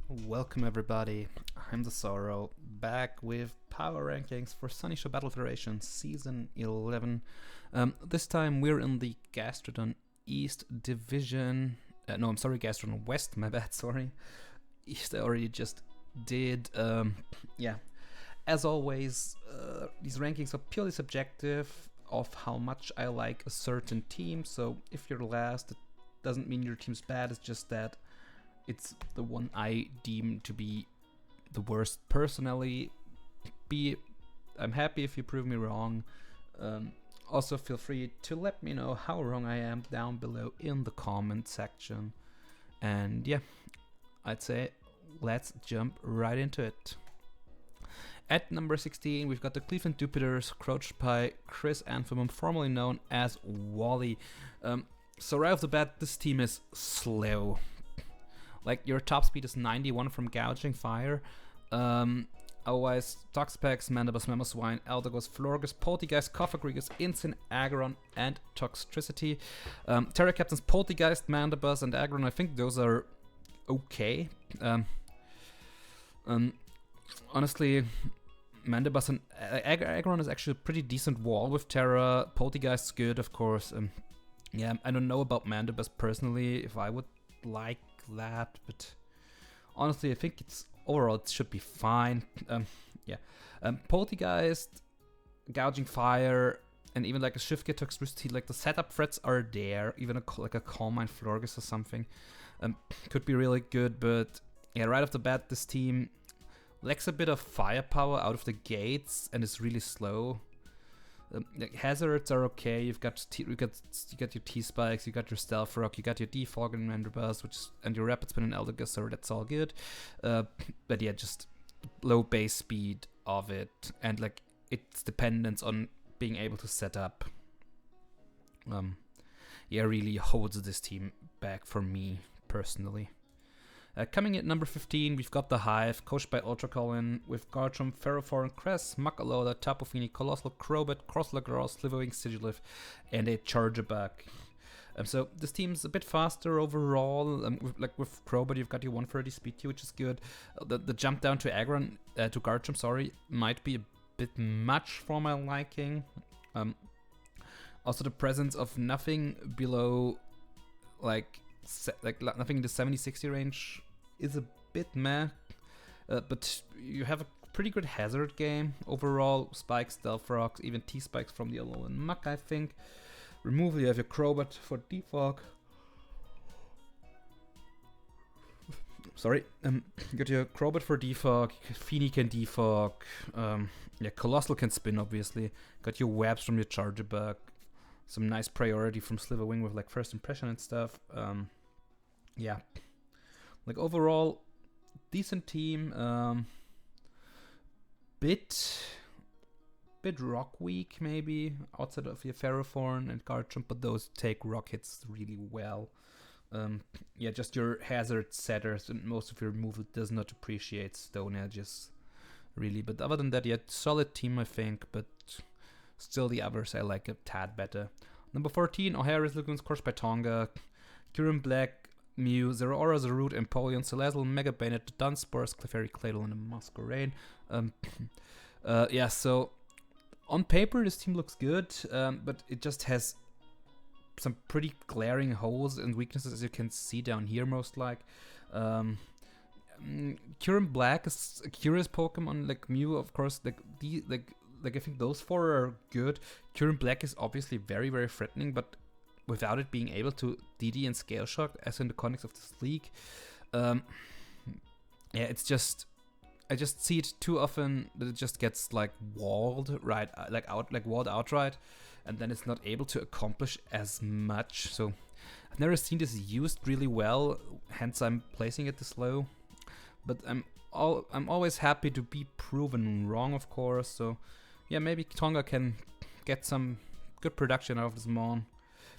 Welcome everybody, I'm the Sorrow, back with power rankings for Sunyshore Battle Federation Season 11. This time we're in the Gastrodon East Division. Gastrodon West, my bad, sorry. East I already just did. As always, these rankings are purely subjective of how much I like a certain team, so if you're last, it doesn't mean your team's bad, it's just that it's the one I deem to be the worst personally. I'm happy if you prove me wrong. Also feel free to let me know how wrong I am down below in the comment section. And yeah, I'd say let's jump right into it. At number 16, we've got the Cleveland Jupiters, coached by Chris Anthem, formerly known as Wally. So right off the bat, this team is slow. Like, your top speed is 91 from Gouging Fire. Otherwise, Toxapex, Mandibus, Mamoswine, Eldegoss, Florgus, Poltergeist, Cophagrigus, Insane, Aggron, and Toxtricity. Terra Captains, Poltergeist, Mandibus, and Aggron, I think those are okay. Honestly, Mandibus and Aggron is actually a pretty decent wall with Terra. Poltergeist's good, of course. Yeah, I don't know about Mandibus personally, if I would like that, but honestly I think overall it should be fine. Poltergeist, Gouging Fire, and even like a Shift Gear Toxtricity, like the setup threats are there, even like a Calm Mind Florgus or something could be really good. But yeah, right off the bat this team lacks a bit of firepower out of the gates and is really slow. Like hazards are okay. You got your T-Spikes, you got your Stealth Rock, you got your Defog and Mandibus, and your Rapid Spin and Eldegoss, so that's all good. But yeah, just low base speed of it, and like its dependence on being able to set up. Really holds this team back for me personally. Coming at number 15, we've got the Hive, coached by Ultra Colin, with Garchomp, Ferrothorn, Cress, Makaloda, Tapofini, Colossal, Crobat, Crosslagras, Slivering, Sigilif, and a Charger Bug. So this team's a bit faster overall. With Crobat, you've got your 130 speed Q, which is good. The jump down to Aggron, to Garchomp, might be a bit much for my liking. Also, the presence of nothing below, nothing in the 70-60 range is a bit meh, but you have a pretty good hazard game overall. Spikes, Stealth Rocks, even T-Spikes from the Alolan Muck, I think. Removal, you have your Crobat for defog. Sorry, you got your Crobat for defog, Feeny can defog, Colossal can spin obviously, got your Webs from your Charger Bug, some nice priority from Slitherwing with like first impression and stuff. Like overall, decent team. Bit rock weak maybe outside of your Ferrothorn and Garchomp, but those take rock hits really well. Just your hazard setters and most of your removal does not appreciate Stone Edges really. But other than that, solid team I think, but still the others I like a tad better. Number 14, O'Hara's Lagoons, course by Tonga, Kyurem Black, Mew, Zeraora, Zarude, Empoleon, Salazzle, Mega Bayonet, Dunsparce, Clefairy, Claydol, and a Masquerain. So on paper this team looks good, but it just has some pretty glaring holes and weaknesses, as you can see down here most like. Kyurem Black is a curious Pokemon, like Mew, of course, I think those four are good. Kyurem Black is obviously very, very threatening, but without it being able to DD and Scale Shock, as in the context of this league, it's just, I just see it too often that it just gets like walled walled outright, and then it's not able to accomplish as much. So I've never seen this used really well, hence I'm placing it this low. But I'm always happy to be proven wrong, of course. So yeah, maybe Tonga can get some good production out of this Mon,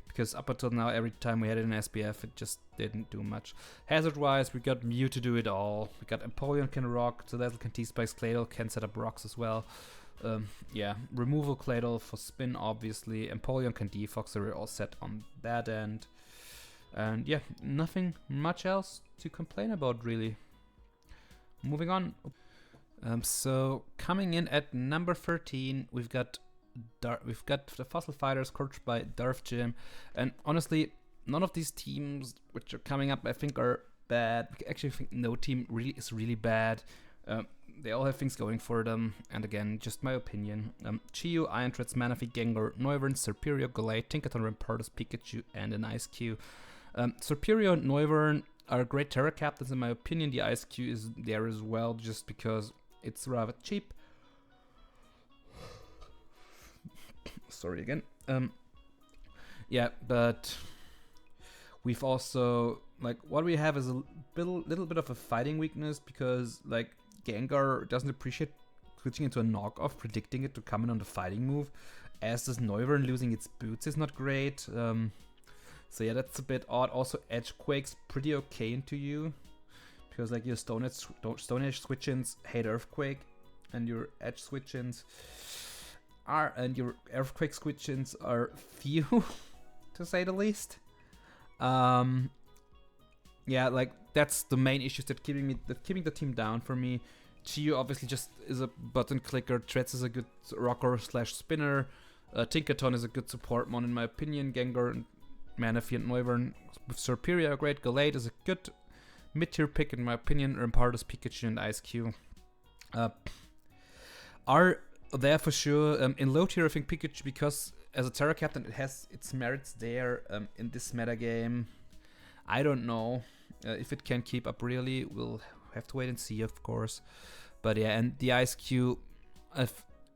because up until now, every time we had it in SBF, it just didn't do much. Hazard-wise, we got Mew to do it all. We got Empoleon can rock, Salazzle can T-Spikes, Claydol can set up rocks as well. Removal Claydol for spin, obviously. Empoleon can defog, so we're all set on that end. And yeah, nothing much else to complain about, really. moving on. So coming in at number 13, we've got the Fossil Fighters, coached by Darth Jim, and honestly, none of these teams which are coming up I think are bad. Actually, I think no team really is really bad. They all have things going for them, and again, just my opinion. Chiyu, Iron Threads, Manaphy, Gengar, Noivern, Serperior, Golett, Tinkaton, Rampardos, Pikachu, and an Ice Cube. Serperior and Noivern are great Terra Captains in my opinion. The Ice Cube is there as well, just because it's rather cheap. Sorry again. Yeah, but we've also, like, what we have is a little bit of a fighting weakness, because like Gengar doesn't appreciate switching into a knockoff, predicting it to come in on the fighting move, as does Noivern. Losing its boots is not great. So yeah, that's a bit odd. Also, Edge Quake's pretty okay into you, because like your Stone Edge switch-ins hate Earthquake, and your Edge switch-ins and your Earthquake switch-ins are few, to say the least. Yeah, like that's the main issues that keeping the team down for me. Chiyu obviously just is a button clicker. Threads is a good rocker / spinner. Tinkaton is a good support mon in my opinion. Gengar and Manaphy and Noivern with Serperior are great. Golett is a good mid-tier pick in my opinion. Rampardos, Pikachu, and Ice Cube are there for sure. In low tier, I think Pikachu, because as a Terra Captain, it has its merits there. In this meta game, I don't know if it can keep up really. We'll have to wait and see, of course. But yeah, and the Ice Cube,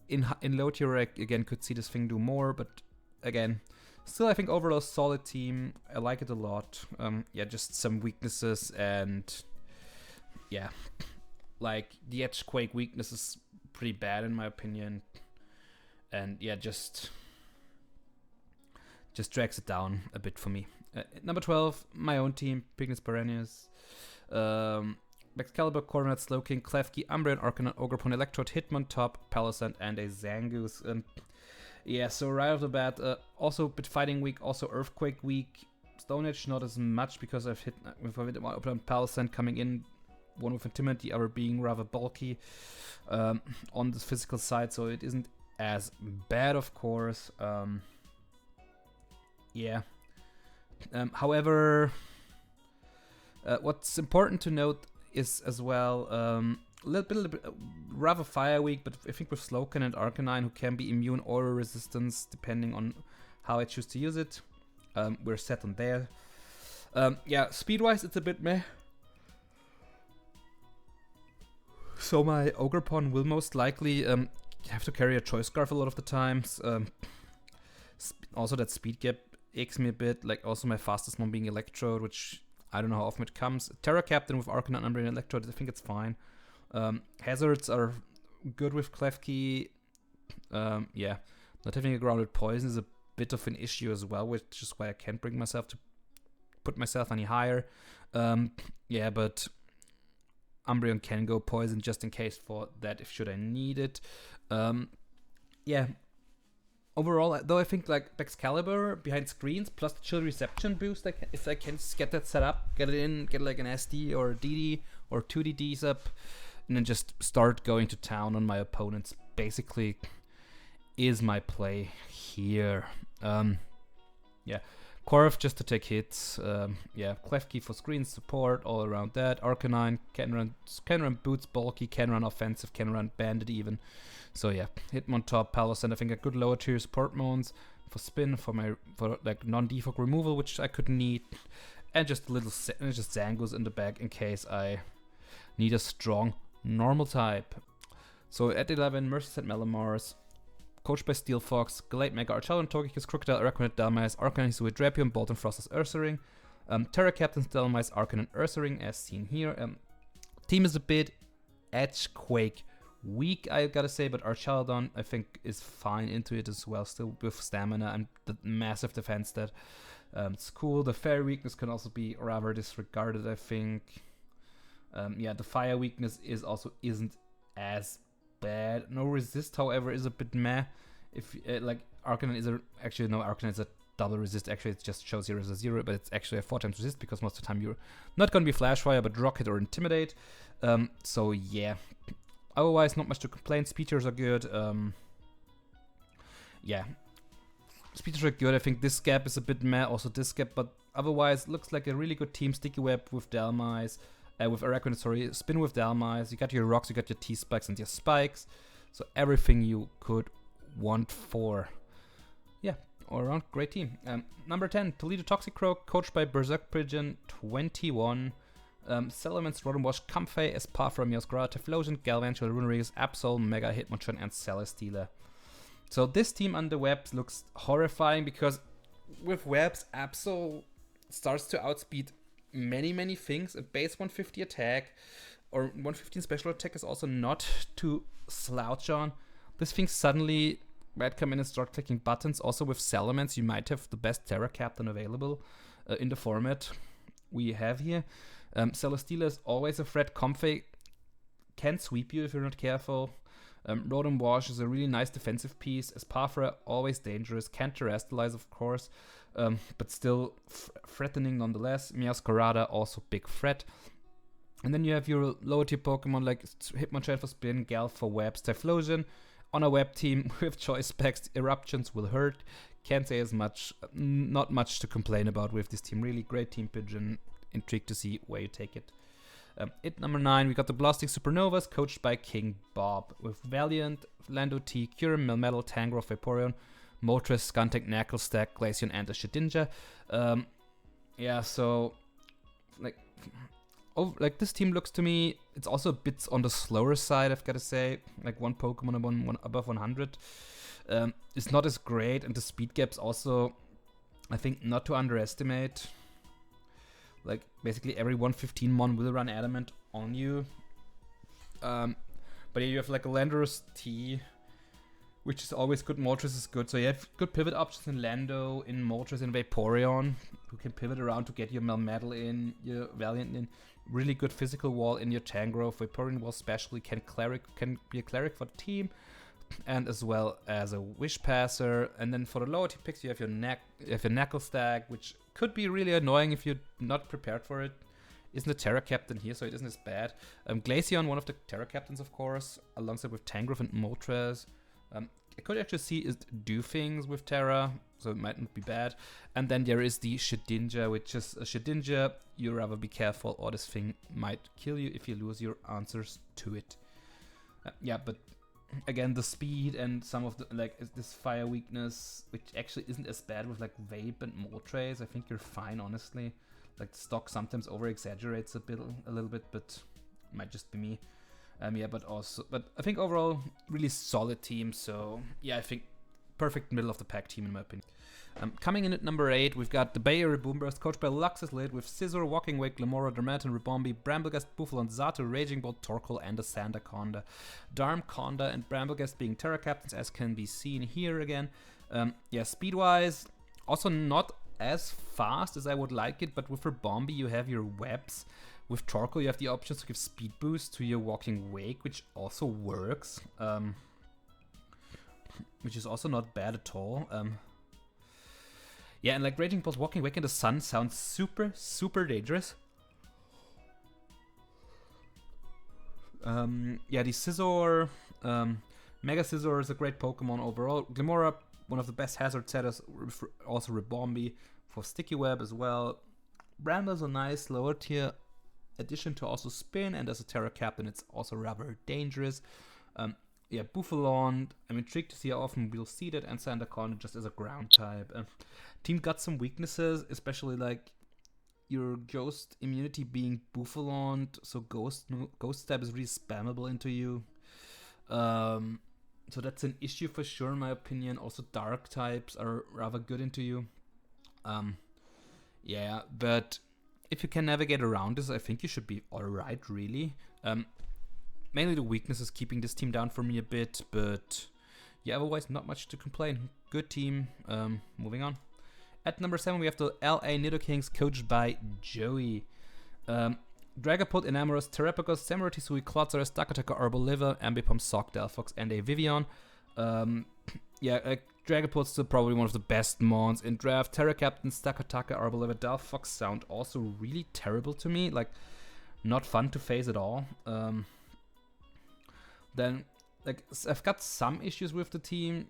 in low tier, I again could see this thing do more. But again, still, I think overall solid team. I like it a lot. Yeah, just some weaknesses, and yeah, like the Edge Quake weakness is pretty bad in my opinion, and yeah, just drags it down a bit for me. Number 12, my own team, Pignus Perennius, Excalibur, Cornet, Slowking, Klefki, Umbreon, Arcanine, Ogerpon, Electrode, Hitmontop, Palossand, and a Zangoose. Yeah, so right off the bat, also a bit fighting weak, also Earthquake weak. Stone Edge not as much, because I've hit with Palossand coming in, one with Intimidate, the other being rather bulky on the physical side, so it isn't as bad, of course. Yeah. However, what's important to note is as well a little bit rather fire weak, but I think with Slowking and Arcanine, who can be immune or resistance depending on how I choose to use it, we're set on there. Yeah, speed-wise, it's a bit meh. So my Ogerpon will most likely have to carry a Choice Scarf a lot of the times. Also, that speed gap aches me a bit. Like, also my fastest one being Electrode, which I don't know how often it comes. Terra Captain with Arcanine, Umbreon, and Electrode, I think it's fine. Hazards are good with Klefki. Yeah, not having a grounded poison is a bit of an issue as well, which is why I can't bring myself to put myself any higher. Yeah, but Umbreon can go poison just in case for that, if should I need it. Yeah. Overall, though, I think like Excalibur behind screens plus the chill reception boost, like if I can just get that set up, get it in, get like an SD or a DD or 2 DDs up, and then just start going to town on my opponents, basically is my play here. Yeah. Korf just to take hits. Yeah, Klefki for screen support, all around that. Arcanine can run boots, bulky, can run offensive, can run bandit even. So yeah, Hitmontop, Palossand, I think a good lower tier support mons for spin, for like non-defog removal, which I could need, and just just Zangoose in the back in case I need a strong normal type. So at 11, Mercy's Melamars, coached by Steel Fox, Golett, Mega Archalon, Togekiss, Crocodile, Araquanid, Dalmace, Arcanine, Hisui, Drapion, Bolton, Frostus, Ursaring, Terra Captains, Dalmace, Arcanine, Ursaring, as seen here. Team is a bit Edge Quake weak, I gotta say, but Archalon, I think, is fine into it as well, still with stamina and the massive defense that it's cool. The fairy weakness can also be rather disregarded, I think. Yeah, the fire weakness isn't as bad. No resist, however, is a bit meh. If like Arcanine is Arcanine is a double resist. Actually, it just shows here as a 0, but it's actually a 4 times resist because most of the time you're not going to be flash fire, but rocket or intimidate. So yeah, otherwise not much to complain. Speeders are good. Yeah, speeders are good. I think this gap is a bit meh, also this gap, but otherwise looks like a really good team. Sticky Web with Dalmise, with Arachnoid, sorry, Spin with Dalmise. You got your rocks, you got your T-spikes and your spikes. So everything you could want for. Yeah, all around great team. Number 10, Toledo Toxic Crow, coached by Berserk Pigeon 21. Salamence, Rodenwash, Comfey, Espafra, Miosgrad, Teflosion, Galvantula, Runerigus, Absol, Mega Hitmonchan, and Celesteela. So this team on the webs looks horrifying because with webs, Absol starts to outspeed many things. A base 150 attack or 115 special attack is also not to slouch on. This thing suddenly might come in and start clicking buttons. Also with Salamence, you might have the best Terra Captain available in the format we have here. Celesteela is always a threat. Comfey can sweep you if you're not careful. Rodenwash is a really nice defensive piece. Espafra, always dangerous. Can't terrestrialize, of course, but still threatening nonetheless. Miascarada, also big threat. And then you have your lower tier Pokemon like Hitmonchan for Spin, Gal for Webs, Typhlosion. On a web team with choice specs, Eruptions will hurt. Can't say as much, not much to complain about with this team. Really great team, Pigeon. Intrigued to see where you take it. At number 9, we got the Blastic Supernovas, coached by King Bob, with Valiant, Lando T, Kyurem, Melmetal, Tangrowth, Vaporeon, Moltres, Skuntank, Knucklestack, Glaceon, and a Shedinja. Yeah, so like this team looks to me, it's also a bit on the slower side, I've got to say. Like one Pokemon above 100. It's not as great, and the speed gap's also, I think, not to underestimate. Like, basically every 115 mon will run Adamant on you. But yeah, you have like a Landorus T, which is always good. Moltres is good. So you have good pivot options in Lando, in Moltres, and Vaporeon, who can pivot around to get your Melmetal in, your Valiant in. Really good physical wall in your Tangrowth. Vaporeon wall especially can be a cleric for the team. And as well as a Wish Passer. And then for the lower tier picks, you have your Knucklestack, which could be really annoying if you're not prepared for it. Isn't a Terra Captain here, so it isn't as bad. Glaceon, one of the Terra Captains, of course, alongside with Tangrowth and Moltres. I could actually see it do things with Terra, so it might not be bad. And then there is the Shedinja, which is a Shedinja. You rather be careful, or this thing might kill you if you lose your answers to it. Yeah, but again, the speed and some of the, like, this fire weakness, which actually isn't as bad with, like, Vape and Moltres. I think you're fine, honestly. Like, the stock sometimes over-exaggerates a little bit, but it might just be me. Yeah, but I think overall, really solid team, so, yeah, I think perfect middle of the pack team, in my opinion. Coming in at number 8, we've got the Bay Area Boomburst, coached by Luxus Lid, with Scizor, Walking Wake, Glamora, Darmanitan, Ribombee, Bramblegast, Buffalon, Zato, Raging Bolt, Torkoal, and a Sandaconda. Darmconda and Bramblegast being Terra Captains, as can be seen here again. Yeah, speed-wise, also not as fast as I would like it, but with Ribombee you have your webs. With Torkoal you have the options to give speed boost to your Walking Wake, which also works. Which is also not bad at all. Yeah, and like Raging Bolt, Walking Wake in the Sun sounds super dangerous. Yeah, the Scizor, Mega Scizor is a great Pokemon overall. Glamora, one of the best hazard setters, also Ribombee for Sticky Web as well. Bramble's a nice lower tier addition to also Spin, and as a Terra Captain it's also rather dangerous. Yeah, Buffalon, I'm intrigued to see how often we'll see that, and Sandaconda just as a ground type. Team got some weaknesses, especially like your Ghost immunity being Buffalon, so Ghost type is really spammable into you. So that's an issue for sure in my opinion. Also Dark types are rather good into you. Yeah, but if you can navigate around this, I think you should be alright, really. Mainly the weakness is keeping this team down for me a bit, but yeah, otherwise not much to complain. Good team. Moving on. At number 7, we have the LA Nidokings, coached by Joey. Dragapult, Enamorous, Terrapagos, Samurai Tisui, Clodsarus, Dakotaka, Arboliva, Ambipom, Sock, Delphox, and a Vivian. Yeah, Dragapult's still probably one of the best mons in draft. Terra Captain, Stakataka, Arboliver, Dalfox sound also really terrible to me. Like, not fun to face at all. Then, like, I've got some issues with the team.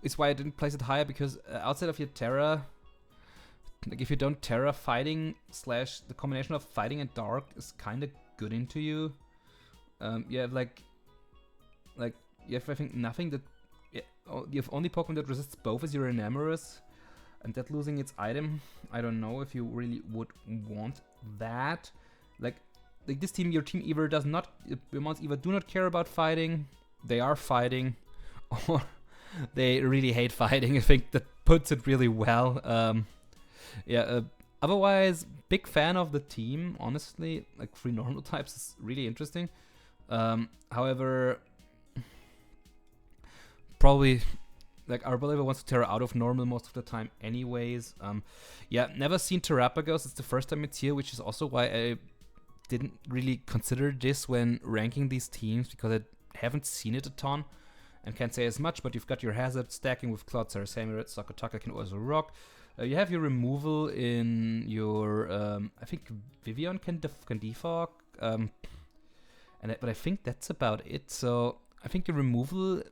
It's why I didn't place it higher, because outside of your Terra, like, if you don't Terra, fighting / the combination of fighting and dark is kind of good into you. You have you have, I think, nothing that... You have only Pokemon that resists both as your Enamorous, and that losing its item, I don't know if you really would want that. Like this team, your team either does not... Your mons either do not care about fighting, they are fighting, or they really hate fighting. I think that puts it really well. Otherwise, big fan of the team, honestly. Like, 3 normal types is really interesting. However, probably, like, Arboliver wants to Terra out of normal most of the time anyways. Never seen Terrapagos. It's the first time it's here, which is also why I didn't really consider this when ranking these teams, because I haven't seen it a ton and can't say as much. But you've got your Hazard stacking with Cloud, Samurai, Sakataka can also rock. You have your removal in your, I think Vivian can defog, but I think that's about it. So I think the removal,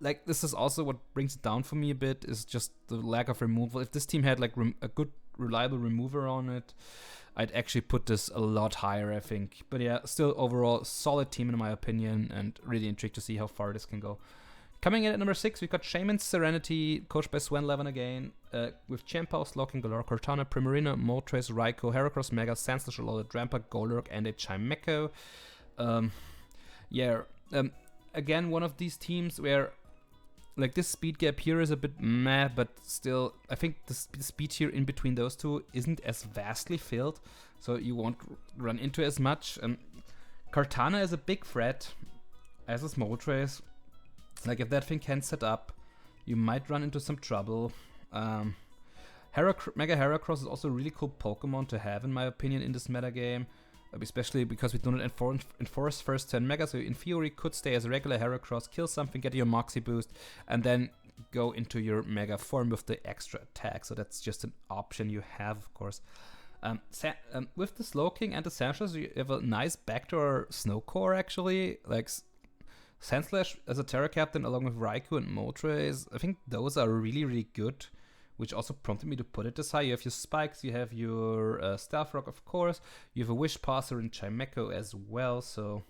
like, this is also what brings it down for me a bit, is just the lack of removal. If this team had like a good, reliable remover on it, I'd actually put this a lot higher, I think. But yeah, still overall solid team in my opinion, and really intrigued to see how far this can go. Coming in at number 6, we've got Shaman's Serenity, coached by S11 again, with Champa, Slowking, Galore, Cortana, Primarina, Moltres, Raikou, Heracross, Mega, Sandslash, Alola, Drampa, Golurk, and a Chimecho. Again, one of these teams where, like, this speed gap here is a bit meh, but still, I think the speed here in between those two isn't as vastly filled, so you won't run into as much. Cortana is a big threat, as is Moltres. Like, if that thing can set up, you might run into some trouble. Mega Heracross is also a really cool Pokemon to have, in my opinion, in this metagame. Especially because we do not enforce first turn Mega, so in theory could stay as a regular Heracross, kill something, get your Moxie boost, and then go into your Mega form with the extra attack. So that's just an option you have, of course. With the Slowking and the Sandslash, you have a nice backdoor Snow Core, actually. Like, Sandslash as a Terra Captain along with Raikou and Moltres, I think those are really, really good, which also prompted me to put it this high. You have your Spikes, you have your Stealth Rock, of course, you have a Wish Passer and Chimecho as well, so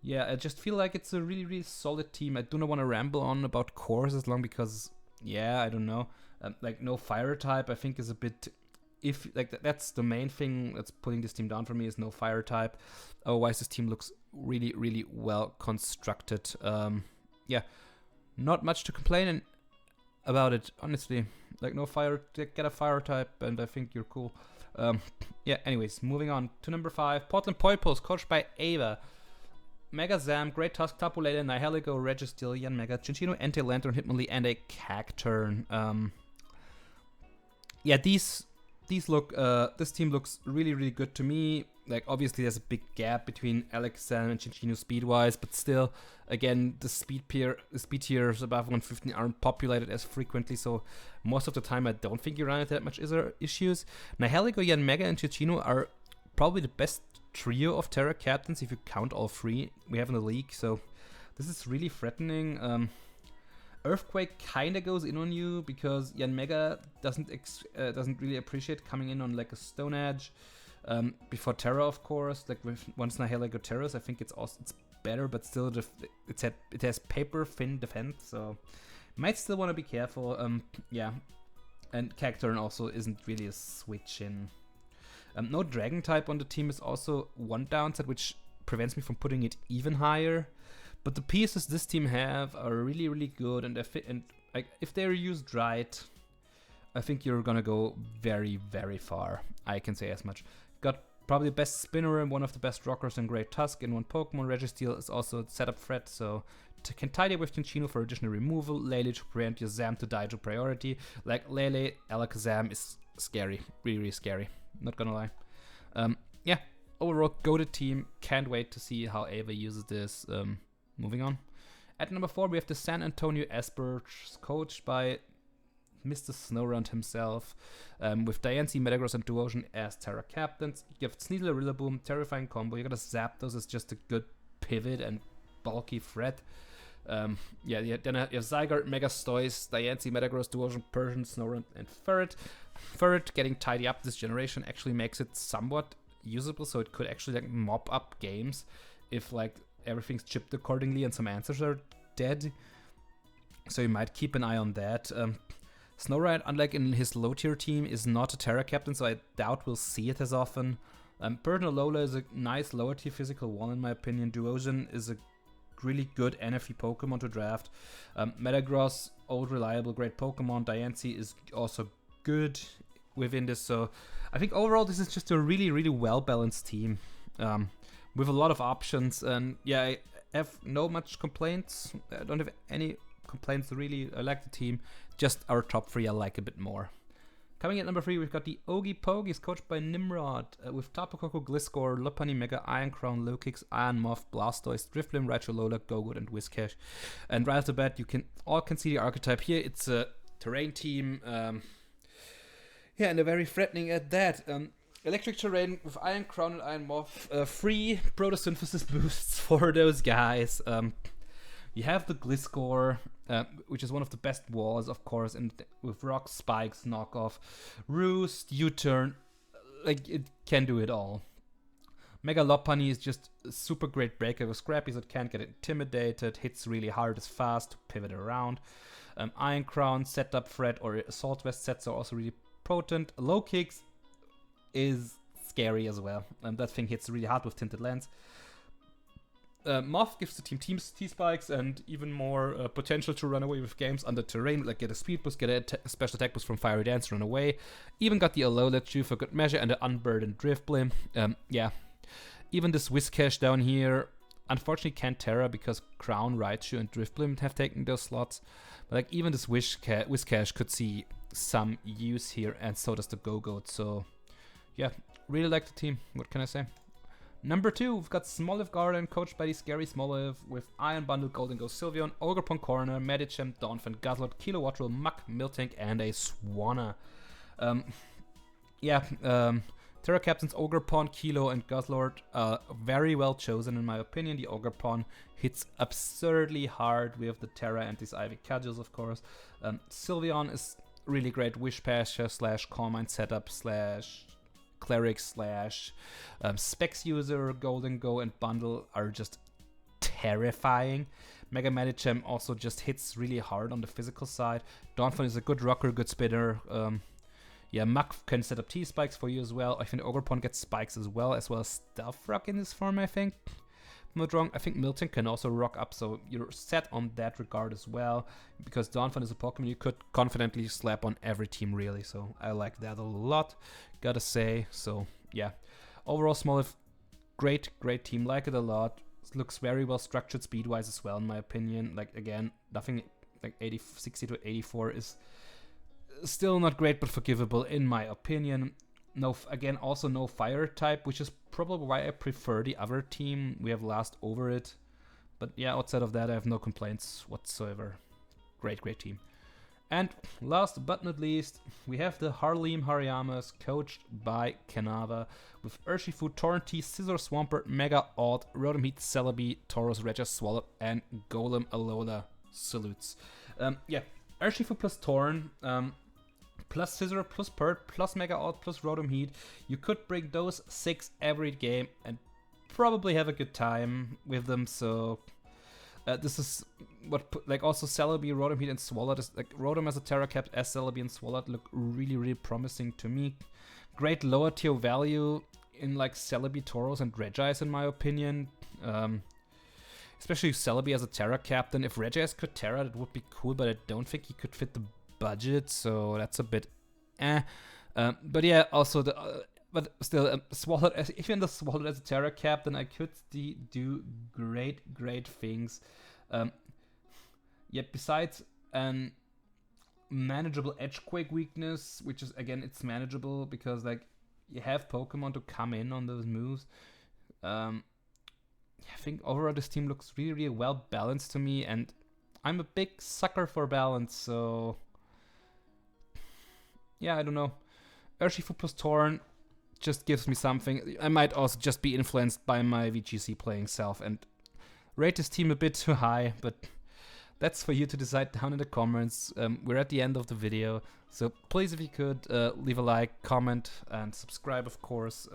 yeah, I just feel like it's a really, really solid team. I do not want to ramble on about cores as long because, yeah, I don't know, like, no Fire type I think is a bit... that's the main thing that's putting this team down for me, is no Fire type. Otherwise, this team looks really, really well constructed. Not much to complain about it, honestly. Like, no Fire, get a Fire type, and I think you're cool. Anyways, moving on to number 5, Portland Poipos, coached by Ava. Mega Zam, Great Tusk, Tapu Lele, Nihilego, Registil, Yanmega, Chinchino, Anti-Lantern, Hitmonlee, and a Cacturn. This team looks really, really good to me. Like, obviously there's a big gap between Alakazam and Chinchino speed-wise, but still, again, the speed tiers above 115 aren't populated as frequently, so most of the time I don't think you run into that much issues. Nihilego, Yanmega, and Chinchino are probably the best trio of Terra Captains if you count all 3 we have in the league, so this is really threatening. Earthquake kinda goes in on you because Yanmega doesn't really appreciate coming in on like a Stone Edge before Terra, of course. Like, once Nihilego Terras, I think it's better, but still it has paper thin defense, so might still want to be careful. And Cacturn also isn't really a switch in. No Dragon type on the team is also one downside, which prevents me from putting it even higher. But the pieces this team have are really, really good, and if they're used right, I think you're gonna go very, very far. I can say as much. Got probably the best spinner and one of the best rockers in Great Tusk in one Pokemon. Registeel is also a setup threat, so can tidy with Chinchino for additional removal. Lele to prevent your Zam to die to priority. Like, Lele, Alakazam is scary, really, really scary. Not gonna lie. Overall, goated team. Can't wait to see how Ava uses this. Moving on. At number 4, we have the San Antonio Espers, coached by Mr. Snowrun himself, with Diancie, Metagross, and Duosion as Terra captains. You have Sneasel, Rillaboom, terrifying combo. You got Zapdos as just a good pivot and bulky threat. Then you have Zygarde, Megastoise, Diancie, Metagross, Duosion, Persian, Snorunt, and Ferret. Ferret getting tidy up this generation actually makes it somewhat usable, so it could actually like mop up games if like everything's chipped accordingly and some answers are dead. So you might keep an eye on that. Snowride, unlike in his low tier team, is not a Terra captain, so I doubt we'll see it as often. Persian Alola is a nice lower tier physical one in my opinion. Duosion is a really good NFE Pokemon to draft. Metagross, old reliable, great Pokemon. Diancie is also good within this, so I think overall this is just a really, really well balanced team with a lot of options. And yeah, I have no much complaints. I don't have any complaints really. I like the team. Just our top 3 I like a bit more. Coming in at number 3, we've got the Ogie Pogies, coached by Nimrod, with Tapu Koko, Gliscor, Lopunny, Mega, Iron Crown, Lokix, Iron Moth, Blastoise, Drifblim, Raichu, Lola, Gogood, and Whiscash. And right off the bat, you can see the archetype here. It's a terrain team, and a very threatening at that. Electric terrain with Iron Crown and Iron Moth, free photosynthesis boosts for those guys. You have the Gliscor, which is one of the best walls, of course, and with Rock, Spikes, Knockoff, Roost, U-Turn, like, it can do it all. Mega Lopunny is just a super great breaker with Scrappies that can't get intimidated, hits really hard, is fast to pivot around. Iron Crown, Setup Threat, or Assault Vest sets are also really potent. Low Kicks is scary as well, and that thing hits really hard with Tinted Lens. Moth gives the team T-Spikes and even more potential to run away with games under terrain, like get a speed boost, get a special attack boost from Fiery Dance, run away. Even got the Alola Chew for good measure and the Unburdened Drifblim. Even this Whiscash down here, unfortunately can't Terra because Crown, Raichu, and Drifblim have taken those slots. But like even this Whiscash could see some use here, and so does the Go-Goat. So yeah, really like the team. What can I say? Number 2, we've got Smoliv Garden, coached by the scary Smoliv, with Iron Bundle, Golden Ghost, Sylveon, Ogerpon Corner, Medicham, Donphan, Guzzlord, Kilowattrel, Muck, Miltank, and a Swanna. Terra Captains Ogerpon, Kilo, and Guzzlord very well chosen in my opinion. The Ogerpon hits absurdly hard with the Terra and these Ivy Cudgels, of course. Sylveon is really great Wish Pasture / Calm setup / Cleric / Specs user. Golden Go and Bundle are just terrifying. Mega Medicham also just hits really hard on the physical side. Donphan is a good rocker, good spinner. Muck can set up T-Spikes for you as well. I think Ogerpon gets spikes as well as Stealth Rock in this form, I think. If I'm not wrong, I think Miltank can also rock up, so you're set on that regard as well. Because Donphan is a Pokemon you could confidently slap on every team, really. So I like that a lot, gotta say. So yeah, overall Smoliv, great team, like it a lot. It looks very well structured speed-wise as well, in my opinion. Like again, nothing like 60 to 84 is still not great, but forgivable in my opinion. Also no fire type, which is probably why I prefer the other team. We have last over it. But yeah, outside of that, I have no complaints whatsoever. Great team. And last but not least, we have the Harleem Hariyamas, coached by Kanava, with Urshifu, Torrentee, Scizor, Swampert, Mega Odd, Rotom Heat, Celebi, Tauros, Regis, Swallow, and Golem Alola. Salutes. Urshifu plus Torn, plus Scizor, plus Pert, plus Mega Odd, plus Rotom Heat. You could bring those 6 every game and probably have a good time with them. So this is what also Celebi, Rotom Heat, and Swallow. Like Rotom as a Terra Cap, as Celebi and Swallow look really promising to me. Great lower tier value in like Celebi, Tauros, and Regis in my opinion. Especially Celebi as a Terra Captain. If Regis could Terra, that would be cool, but I don't think he could fit the budget, so that's a bit but yeah, also but still, Swallowed, even the Swallowed as a Terra Captain, I could do great things. Besides an manageable Edgequake weakness, which is again, it's manageable because like you have Pokemon to come in on those moves. think overall this team looks really, really well balanced to me, and I'm a big sucker for balance, so yeah, I don't know. Urshifu plus Torn just gives me something. I might also just be influenced by my VGC playing self and rate this team a bit too high, but that's for you to decide down in the comments. We're at the end of the video, so please, if you could, leave a like, comment, and subscribe, of course.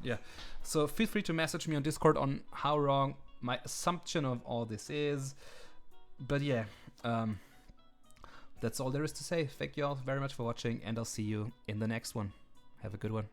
Yeah, so feel free to message me on Discord on how wrong my assumption of all this is. But yeah, that's all there is to say. Thank you all very much for watching, and I'll see you in the next one. Have a good one.